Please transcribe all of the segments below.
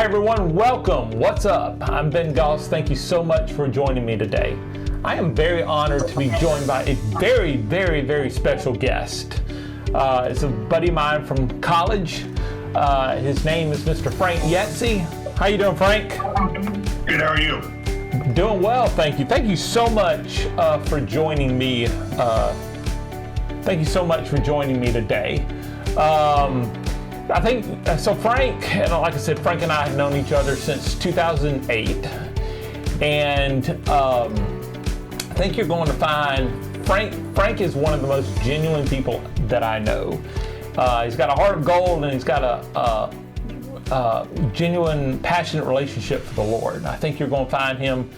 Hi everyone, welcome. What's up? I'm Ben Goss. Thank you so much for joining me today. I am very honored to be joined by a very special guest. It's a buddy of mine from college. His name is Mr. Frank Iezzi. How you doing, Frank? Good, how are you? Doing well, thank you. Thank you so much for joining me. Thank you so much for joining me today. I think, so Frank, and like I said, Frank and I have known each other since 2008. And I think you're going to find Frank is one of the most genuine people that I know. He's got a heart of gold, and he's got a genuine, passionate relationship for the Lord. I think you're going to find him,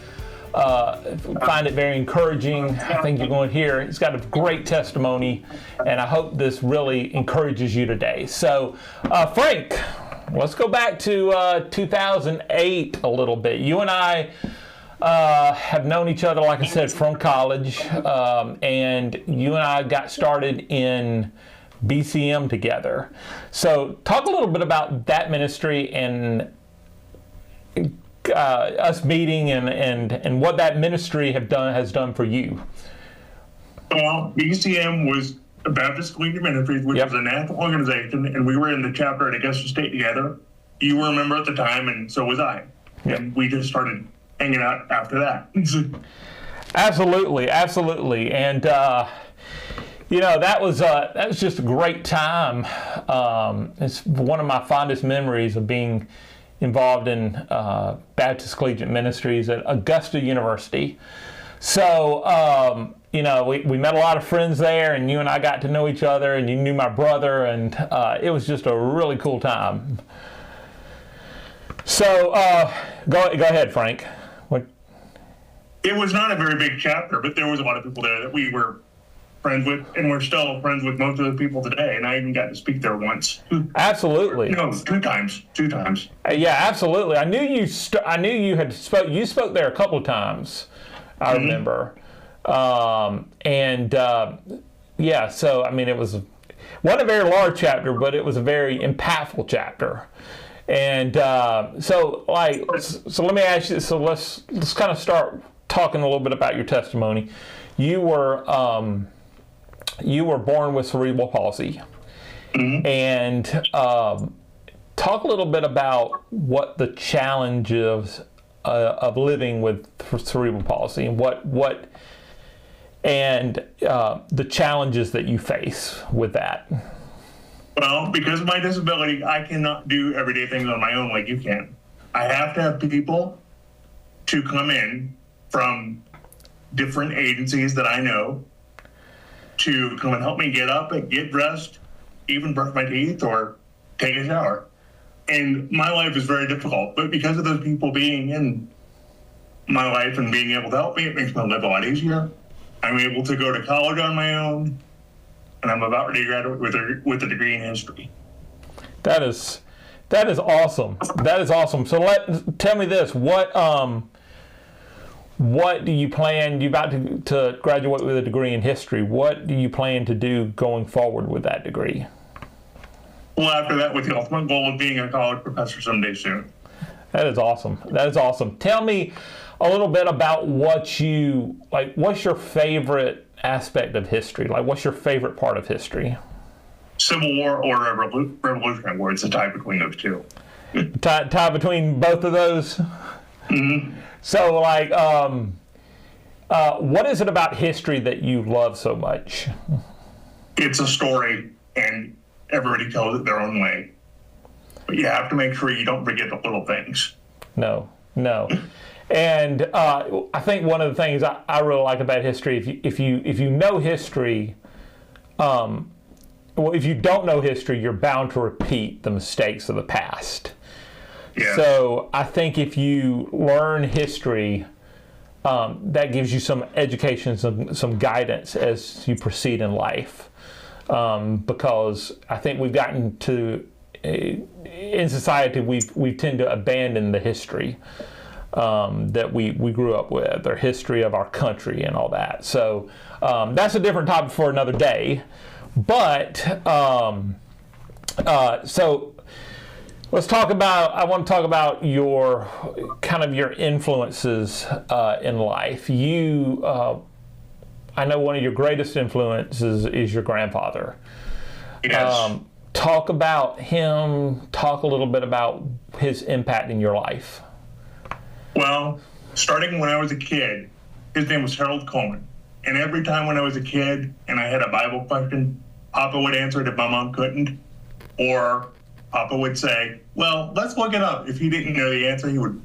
find it very encouraging. I think you're going to hear he's got a great testimony, and I hope this really encourages you today. So, Frank, let's go back to 2008 a little bit. You and I have known each other, like I said, from college, and you and I got started in BCM together. So talk a little bit about that ministry and us meeting and what that ministry has done for you. Well, BCM was a Baptist Collegiate Ministries, which was a national organization, and we were in the chapter at Augusta State together. You were a member at the time, and so was I. Yep. And we just started hanging out after that. Absolutely. And you know, that was just a great time. It's one of my fondest memories of being involved in Baptist Collegiate Ministries at Augusta University. So, you know, we met a lot of friends there, and you and I got to know each other, and you knew my brother, and it was just a really cool time. So, go ahead, Frank. What? It was not a very big chapter, but there was a lot of people there that we were friends with, and we're still friends with most of the people today, and I even got to speak there once. Absolutely. No, two times. Yeah, absolutely. I knew you spoke there a couple of times, I remember. Yeah, so I mean, it wasn't a very large chapter, but it was a very impactful chapter. And so let me ask you, so let's kind of start talking a little bit about your testimony. You were born with cerebral palsy, and talk a little bit about what the challenges of living with cerebral palsy and the challenges that you face with that. Well, because of my disability, I cannot do everyday things on my own like you can. I have to have people to come in from different agencies that I know to come and help me get up and get dressed, even brush my teeth or take a shower. And my life is very difficult, but because of those people being in my life and being able to help me, it makes my life a lot easier. I'm able to go to college on my own, and I'm about ready to graduate with a degree in history. That is awesome. That is awesome. So tell me this: what do you plan? You're about to graduate with a degree in history. What do you plan to do going forward with that degree? Well, after that, with the ultimate goal of being a college professor someday soon. That is awesome. Tell me a little bit about what's your favorite aspect of history? Like, what's your favorite part of history? Civil War or a Revolutionary War. It's a tie between those two. Tie between both of those? Mm-hmm. So, what is it about history that you love so much? It's a story, and everybody tells it their own way. But you have to make sure you don't forget the little things. No. And I think one of the things I really like about history, if you know history, if you don't know history, you're bound to repeat the mistakes of the past. Yeah. So I think if you learn history, that gives you some education, some guidance as you proceed in life. Because I think we've gotten to, in society, we tend to abandon the history that we grew up with, or history of our country and all that. So that's a different topic for another day. But so I want to talk about your kind of your influences in life. I know one of your greatest influences is your grandfather. Yes. Talk about him. Talk a little bit about his impact in your life. Well, starting when I was a kid, his name was Harold Coleman. And every time when I was a kid and I had a Bible question, Papa would answer it if my mom couldn't. Or Papa would say, well, let's look it up. If he didn't know the answer, he would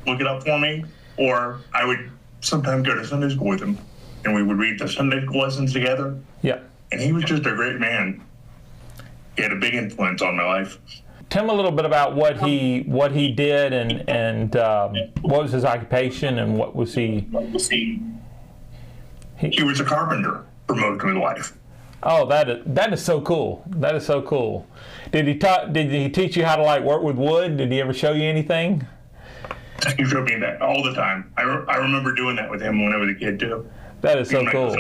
look it up for me. Or I would sometimes go to Sunday school with him, and we would read the Sunday school lessons together. Yeah. And he was just a great man. He had a big influence on my life. Tell me a little bit about what he did and what was his occupation and what was he? He was a carpenter for most of his life. Oh, that is so cool. That is so cool. Did he teach you how to like work with wood? Did he ever show you anything? He showed me that all the time. I remember doing that with him when I was a kid too. That is so cool.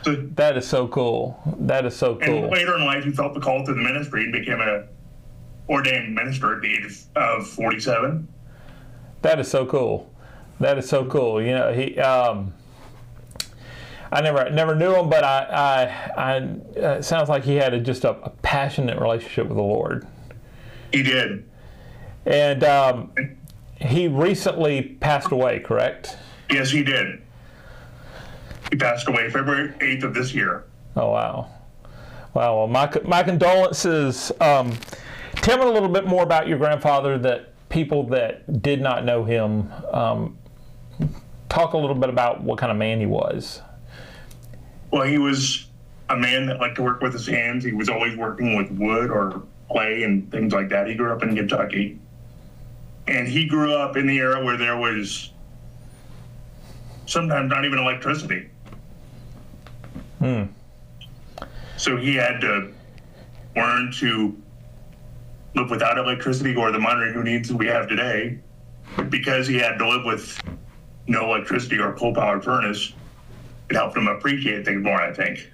That is so cool. That is so cool. And later in life, he felt the call to the ministry and became an ordained minister at the age of 47. That is so cool. That is so cool. You know, he. I never knew him, but it sounds like he had just a passionate relationship with the Lord. He did. And he recently passed away, correct? Yes, he did. He passed away February 8th of this year. Oh, wow. Wow. Well, my condolences. Tell me a little bit more about your grandfather, that people that did not know him, talk a little bit about what kind of man he was. Well, he was a man that liked to work with his hands. He was always working with wood or clay and things like that. He grew up in Kentucky. And he grew up in the era where there was sometimes not even electricity. So he had to learn to live without electricity or the monitoring needs that we have today. Because he had to live with no electricity or coal-powered furnace, it helped him appreciate things more, I think.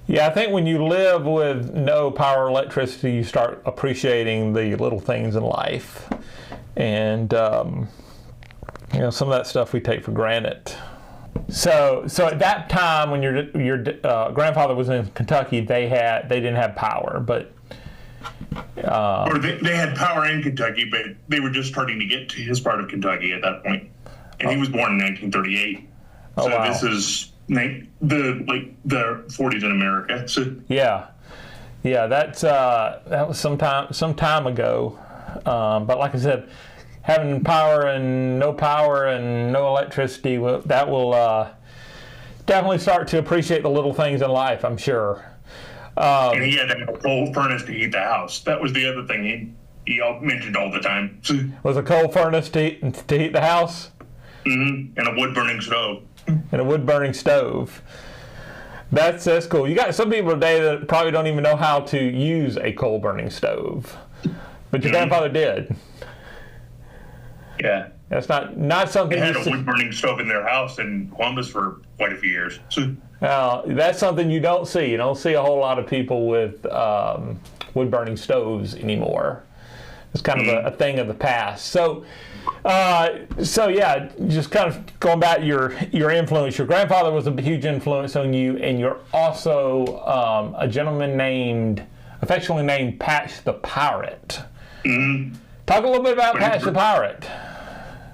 Yeah, I think when you live with no power or electricity, you start appreciating the little things in life. And, you know, some of that stuff we take for granted. So at that time, when your grandfather was in Kentucky, they didn't have power, but... or they had power in Kentucky, but they were just starting to get to his part of Kentucky at that point. And he was born in 1938. Oh, so wow. This is the 40s in America. So yeah, that was some time ago. But like I said, having power and no electricity, that will definitely start to appreciate the little things in life, I'm sure. And he had to have a coal furnace to heat the house. That was the other thing he mentioned all the time. Was a coal furnace to heat the house? Mm-hmm. And a wood-burning stove. And a wood-burning stove. That's cool. You got some people today that probably don't even know how to use a coal-burning stove, but your grandfather did. Yeah. That's not something. They had a wood-burning stove in their house in Columbus for quite a few years. That's something you don't see. You don't see a whole lot of people with wood-burning stoves anymore. It's kind of a thing of the past. So yeah, just kind of going back to your influence. Your grandfather was a huge influence on you, and you're also a gentleman affectionately named Patch the Pirate. Mm-hmm. Talk a little bit about Patch the Pirate.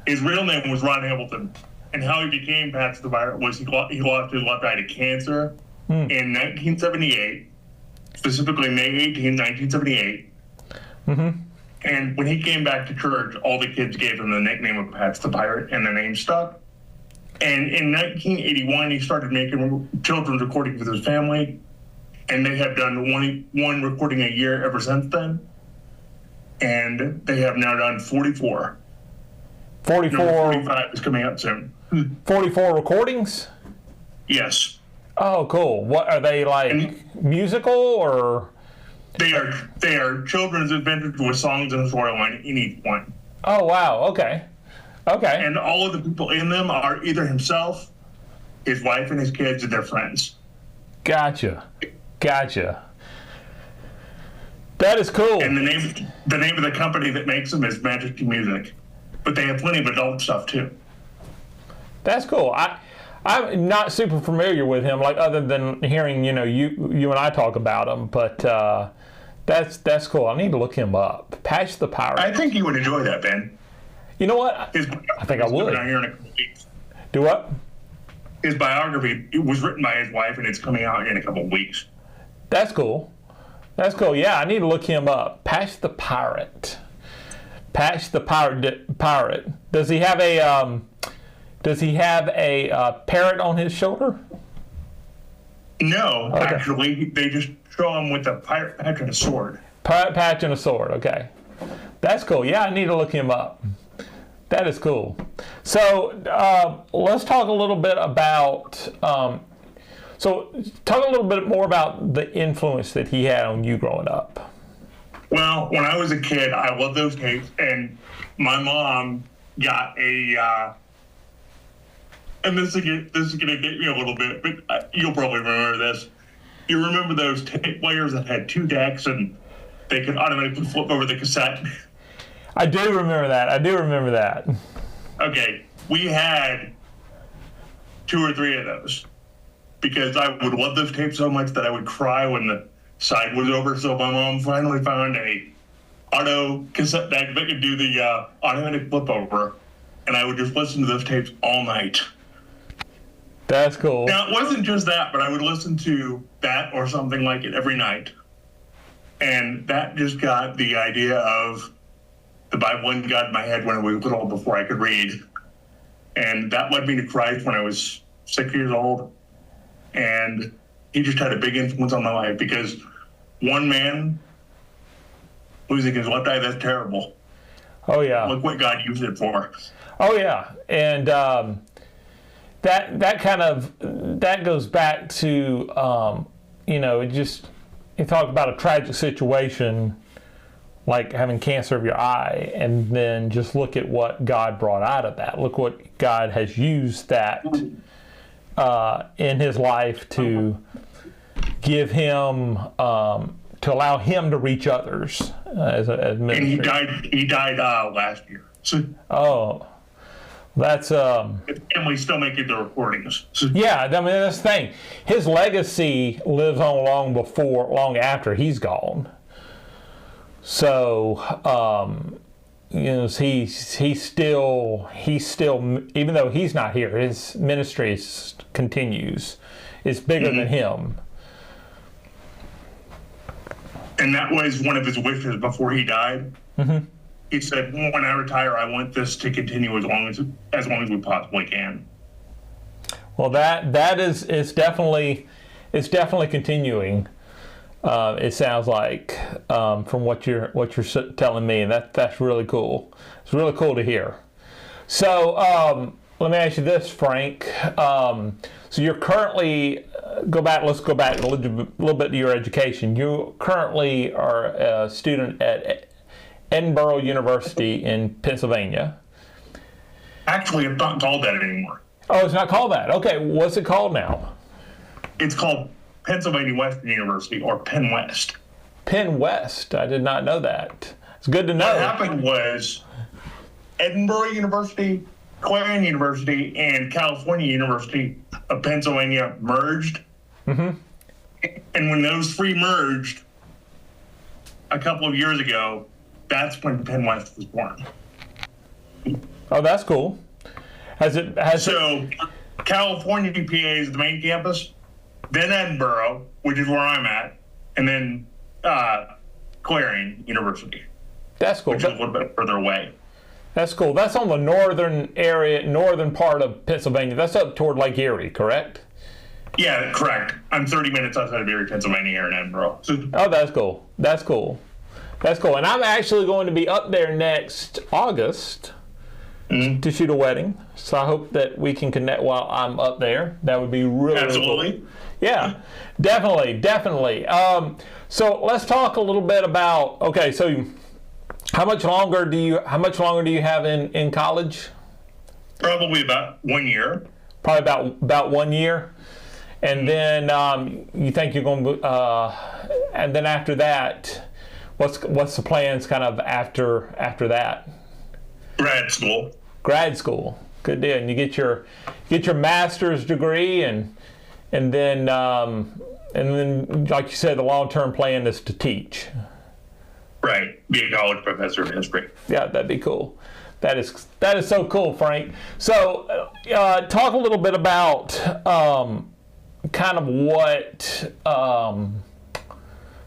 His real name was Ron Hamilton, and how he became Patch the Pirate was he lost his left eye to cancer in 1978, specifically May 18, 1978. Mm-hmm. And when he came back to church, all the kids gave him the nickname of Patch the Pirate, and the name stuck. And in 1981, he started making children's recordings with his family, and they have done one recording a year ever since then. And they have now done 44. 44? Number 45 is coming out soon. 44 recordings? Yes. Oh, cool. What are they, like musical or... They are children's adventures with songs and a storyline in each one. Oh, wow. Okay. And all of the people in them are either himself, his wife, and his kids, and their friends. Gotcha. That is cool. And the name of the company that makes them is Majesty Music, but they have plenty of adult stuff too. That's cool. I'm not super familiar with him, like other than hearing you and I talk about him, but that's cool. I need to look him up. Patch the Pirate. I think you would enjoy that, Ben. You know what? I think I would. Out here in a couple weeks. Do what? His biography, it was written by his wife, and it's coming out in a couple of weeks. That's cool. That's cool. Yeah, I need to look him up. Patch the Pirate. Patch the Pirate. Does he have a parrot on his shoulder? No, okay. Actually, they just show him with a pirate patch and a sword. Pirate patch and a sword. Okay, that's cool. Yeah, I need to look him up. That is cool. So let's talk a little bit about. Talk a little bit more about the influence that he had on you growing up. Well, when I was a kid, I loved those tapes, and my mom got a. And this is going to date me a little bit, but you'll probably remember this. You remember those tape players that had 2 decks and they could automatically flip over the cassette? I do remember that. Okay, we had 2 or 3 of those because I would love those tapes so much that I would cry when the side was over. So my mom finally found a auto cassette deck that could do the automatic flip over, and I would just listen to those tapes all night. That's cool. Now, it wasn't just that, but I would listen to that or something like it every night. And that just got the idea of the Bible and God in my head when I was little before I could read. And that led me to Christ when I was 6 years old. And he just had a big influence on my life because one man losing his left eye, that's terrible. Oh, yeah. Look what God used it for. Oh, yeah. And that goes back to, you talk about a tragic situation like having cancer of your eye, and then just look at what God brought out of that. Look what God has used that in his life to give him, to allow him to reach others as ministry. And he died last year. So, that's his family's still making the recordings. So, yeah, I mean that's the thing. His legacy lives on long after he's gone. So he's still even though he's not here, his ministry continues. It's bigger than him. And that was one of his wishes before he died. Mm-hmm. He said, "When I retire, I want this to continue as long as we possibly can." Well, that is definitely continuing. It sounds like from what you're telling me, and that's really cool. It's really cool to hear. So let me ask you this, Frank. So you're currently let's go back a little bit to your education. You currently are a student at Edinburgh University in Pennsylvania. Actually, it's not called that anymore. Oh, it's not called that. Okay, what's it called now? It's called Pennsylvania Western University, or Penn West. Penn West. I did not know that. It's good to know. What happened was Edinburgh University, Clarion University, and California University of Pennsylvania merged. Mm-hmm. And when those 3 merged a couple of years ago, that's when Penn West was born. Oh, that's cool. California PA is the main campus, then Edinburgh, which is where I'm at, and then Clarion University. That's cool. Which is a little bit further away. That's cool. That's on the northern part of Pennsylvania. That's up toward Lake Erie, correct? Yeah, correct. I'm 30 minutes outside of Erie, Pennsylvania, here in Edinburgh. Oh, that's cool. That's cool. That's cool. And I'm actually going to be up there next August to shoot a wedding. So I hope that we can connect while I'm up there. That would be really cool. Yeah, definitely. So let's talk a little bit about, okay, so how much longer do you have in college? Probably about 1 year. Probably about 1 year. And then you think you're going to, and then after that, what's the plans kind of after that? Grad school. Grad school. Good deal. And you get your master's degree, and then like you said, the long-term plan is to teach. Right. Be a college professor of history. Yeah, that'd be cool. That is so cool, Frank. So, talk a little bit about kind of what.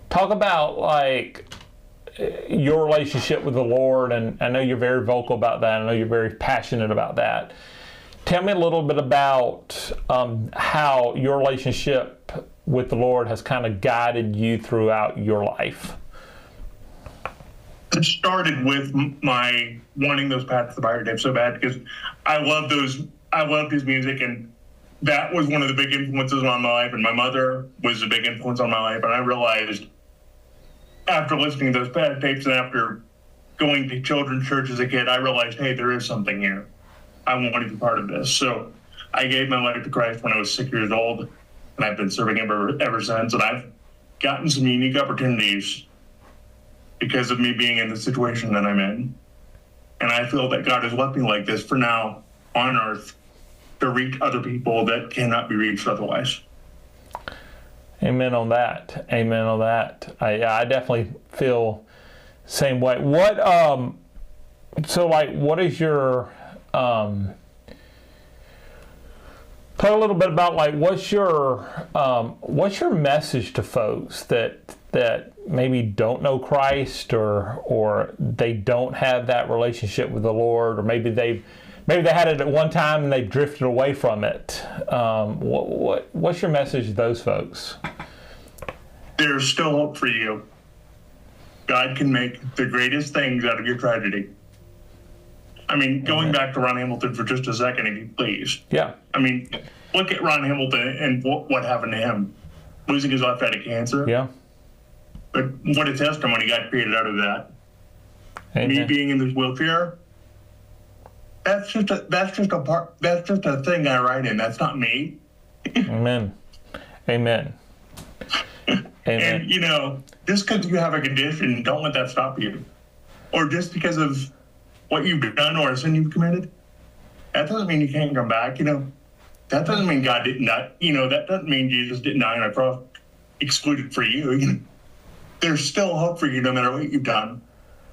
Talk about like your relationship with the Lord, and I know you're very vocal about that. I know you're very passionate about that. Tell me a little bit about how your relationship with the Lord has kind of guided you throughout your life. It started with my wanting those Path to the Fire tapes so bad because I loved his music, and that was one of the big influences on my life. And my mother was a big influence on my life. And I realized after listening to those Path tapes and after going to children's church as a kid, I realized, hey, there is something here. I want to be part of this. So I gave my life to Christ when I was 6 years old, and I've been serving him ever since. And I've gotten some unique opportunities because of me being in the situation that I'm in. And I feel that God has left me like this for now on earth to reach other people that cannot be reached otherwise. Amen on that. Amen on that. I definitely feel the same way. What is your talk a little bit about like what's your message to folks that maybe don't know Christ or they don't have that relationship with the Lord, or maybe they had it at one time and they've drifted away from it. What's your message to those folks? There's still hope for you. God can make the greatest things out of your tragedy. I mean, going back to Ron Hamilton for just a second, if you please. Yeah. I mean, look at Ron Hamilton and what happened to him. Losing his life out of cancer. Yeah. But what a testimony God created out of that. Amen. Me being in this wheelchair, that's just a thing I write in. That's not me. Amen. Amen. Amen. And, just because you have a condition, don't let that stop you. Or just because of what you've done or a sin you've committed, that doesn't mean you can't come back, That doesn't mean God didn't die. That doesn't mean Jesus didn't die on a cross excluded for you. There's still hope for you no matter what you've done.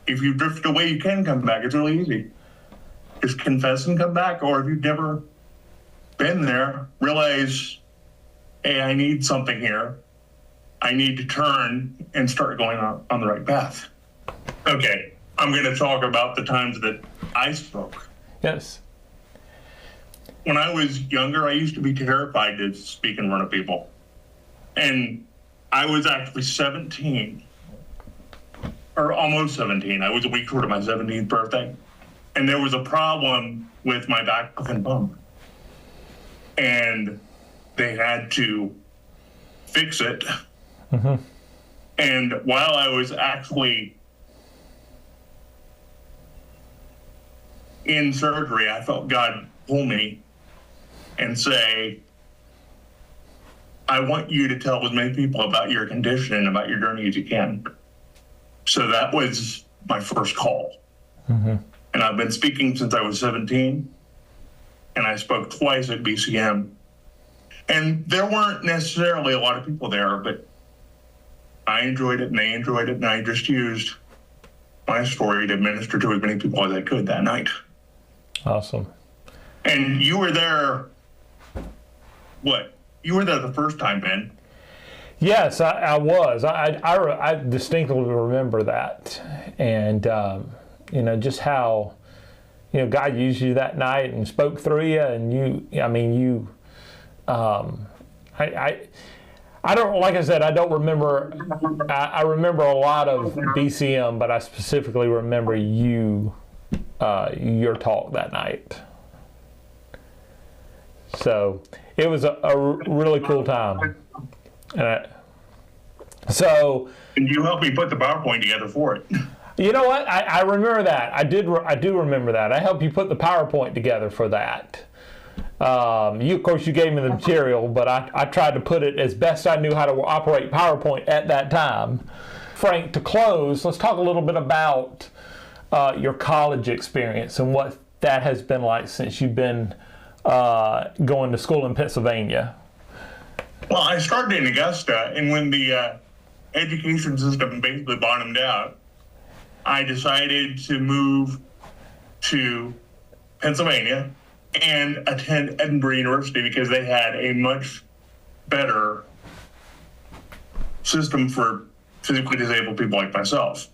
If you drift away, you can come back. It's really easy. Just confess and come back. Or if you've never been there, realize, hey, I need something here. I need to turn and start going on the right path. Okay, I'm going to talk about the times that I spoke. Yes. When I was younger, I used to be terrified to speak in front of people. And I was actually 17, or almost 17. I was a week short of my 17th birthday. And there was a problem with my back and bump. And they had to fix it. Mm-hmm. And while I was actually in surgery, I felt God pull me and say, I want you to tell as many people about your condition and about your journey as you can. So that was my first call. Mm-hmm. And I've been speaking since I was 17, and I spoke twice at BCM. And there weren't necessarily a lot of people there, but I enjoyed it and they enjoyed it, and I just used my story to minister to as many people as I could that night. Awesome. And you were there, you were there the first time, Ben. Yes, I was. I distinctly remember that. And, just how, God used you that night and spoke through you. And I don't, like I said, I don't remember, I remember a lot of BCM, but I specifically remember your talk that night. So it was a really cool time. And you helped me put the PowerPoint together for it. You know what? I remember that. I do remember that. I helped you put the PowerPoint together for that. Of course, you gave me the material, but I tried to put it as best I knew how to operate PowerPoint at that time. Frank, to close, let's talk a little bit about your college experience and what that has been like since you've been going to school in Pennsylvania. Well, I started in Augusta, and when the education system basically bottomed out, I decided to move to Pennsylvania and attend Edinburgh University because they had a much better system for physically disabled people like myself.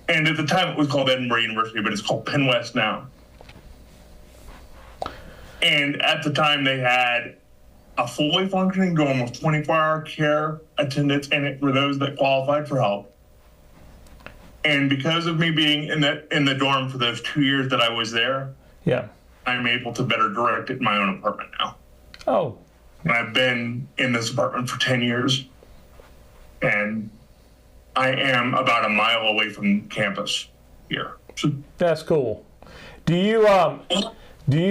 And at the time it was called Edinburgh University, but it's called Penn West now. And at the time they had a fully functioning dorm with 24-hour care attendance in it for those that qualified for help. And because of me being in the dorm for those 2 years that I was there, yeah, I'm able to better direct it in my own apartment now. Oh. And I've been in this apartment for 10 years, and I am about a mile away from campus here. That's cool. Do you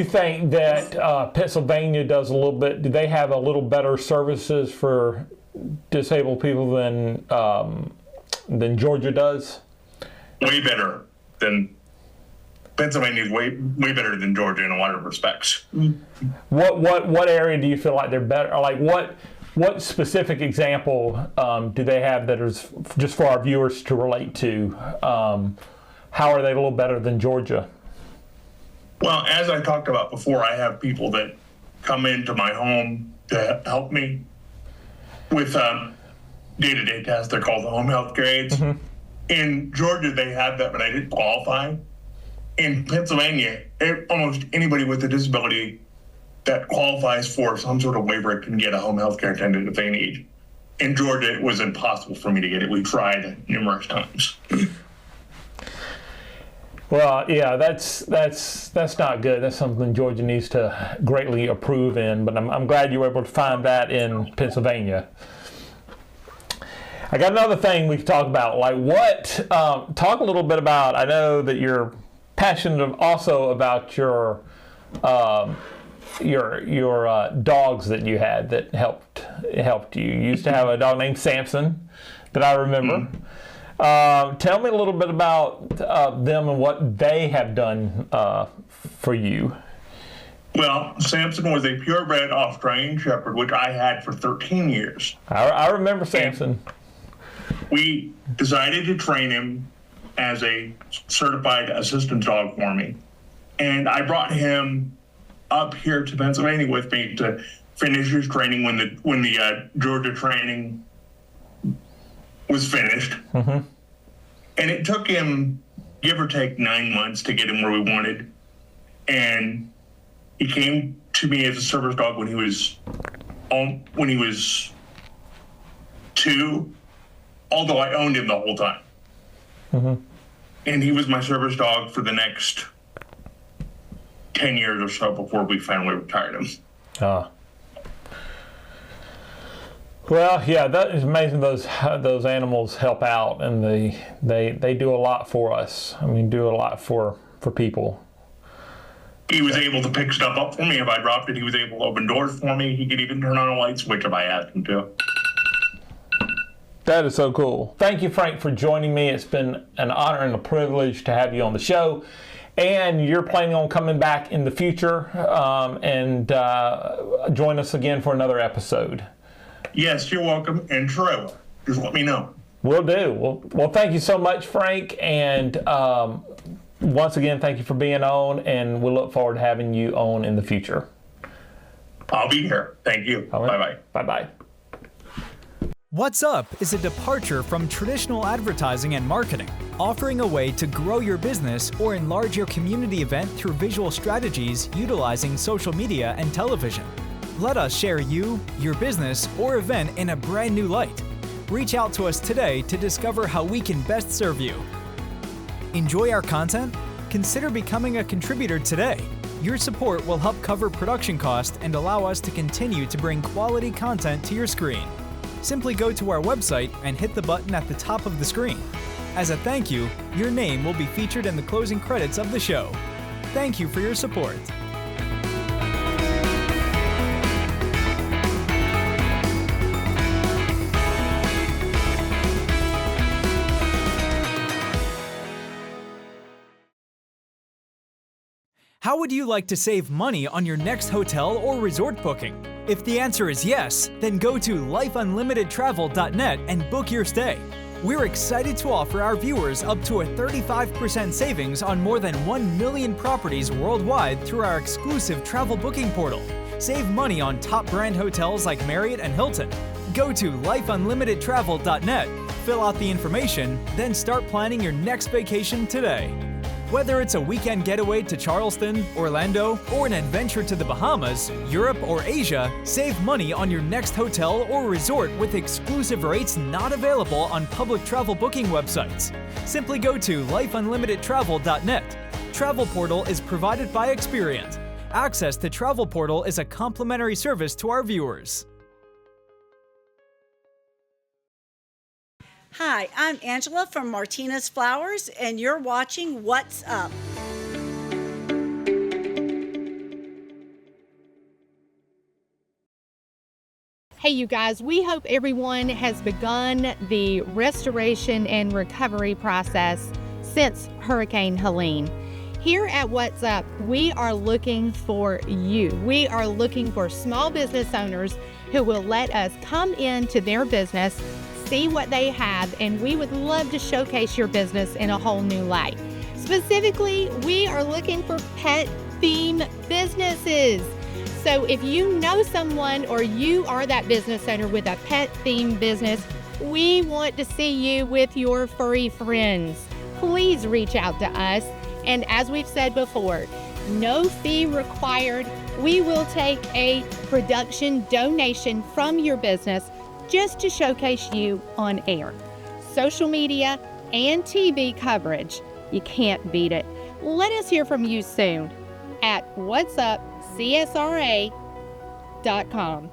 think that Pennsylvania does a little bit? Do they have a little better services for disabled people than Georgia does? Way better than Pennsylvania is way better than Georgia in a lot of respects. What area do you feel like they're better? Or like what specific example do they have that is just for our viewers to relate to? How are they a little better than Georgia? Well, as I talked about before, I have people that come into my home to help me with day-to-day tasks. They're called the home health care aides. Mm-hmm. In Georgia, they have that, but I didn't qualify. In Pennsylvania, almost anybody with a disability that qualifies for some sort of waiver can get a home health care attendant if they need. In Georgia, it was impossible for me to get it. We tried numerous times. Well, yeah, that's not good. That's something Georgia needs to greatly improve in. But I'm glad you were able to find that in Pennsylvania. I got another thing we can talk about. Like talk a little bit about. I know that you're passionate also about your dogs that you had that helped you. You used to have a dog named Samson that I remember. Mm-hmm. Tell me a little bit about them and what they have done for you. Well, Samson was a purebred Australian Shepherd, which I had for 13 years. I remember Samson. We decided to train him as a certified assistance dog for me. And I brought him up here to Pennsylvania with me to finish his training when the Georgia training was finished. Mm-hmm. And it took him, give or take, 9 months to get him where we wanted. And he came to me as a service dog when he was 2, although I owned him the whole time. Mm-hmm. And he was my service dog for the next 10 years or so before we finally retired him. Well, yeah, that is amazing. Those animals help out, and they do a lot for us. I mean, do a lot for people. He was able to pick stuff up for me if I dropped it. He was able to open doors for me. He could even turn on a light switch if I asked him to. That is so cool. Thank you, Frank, for joining me. It's been an honor and a privilege to have you on the show. And you're planning on coming back in the future and join us again for another episode. Yes, you're welcome. And sure, just let me know. Will do. Well, thank you so much, Frank. And once again, thank you for being on. And we'll look forward to having you on in the future. I'll be here. Thank you. Right. Bye-bye. Bye-bye. What's Up is a departure from traditional advertising and marketing, offering a way to grow your business or enlarge your community event through visual strategies utilizing social media and television. Let us share you, your business, or event in a brand new light. Reach out to us today to discover how we can best serve you. Enjoy our content? Consider becoming a contributor today. Your support will help cover production costs and allow us to continue to bring quality content to your screen. Simply go to our website and hit the button at the top of the screen. As a thank you, your name will be featured in the closing credits of the show. Thank you for your support. How would you like to save money on your next hotel or resort booking? If the answer is yes, then go to lifeunlimitedtravel.net and book your stay. We're excited to offer our viewers up to a 35% savings on more than 1 million properties worldwide through our exclusive travel booking portal. Save money on top brand hotels like Marriott and Hilton. Go to lifeunlimitedtravel.net, fill out the information, then start planning your next vacation today. Whether it's a weekend getaway to Charleston, Orlando, or an adventure to the Bahamas, Europe, or Asia, save money on your next hotel or resort with exclusive rates not available on public travel booking websites. Simply go to lifeunlimitedtravel.net. Travel Portal is provided by Experian. Access to Travel Portal is a complimentary service to our viewers. Hi, I'm Angela from Martinez Flowers, and you're watching What's Up. Hey, you guys, we hope everyone has begun the restoration and recovery process since Hurricane Helene. Here at What's Up, we are looking for you. We are looking for small business owners who will let us come into their business, see what they have, and we would love to showcase your business in a whole new light. Specifically, we are looking for pet theme businesses. So if you know someone or you are that business owner with a pet theme business, we want to see you with your furry friends. Please reach out to us. And as we've said before, no fee required. We will take a production donation from your business just to showcase you on air. Social media and TV coverage, you can't beat it. Let us hear from you soon at whatsupcsra.com.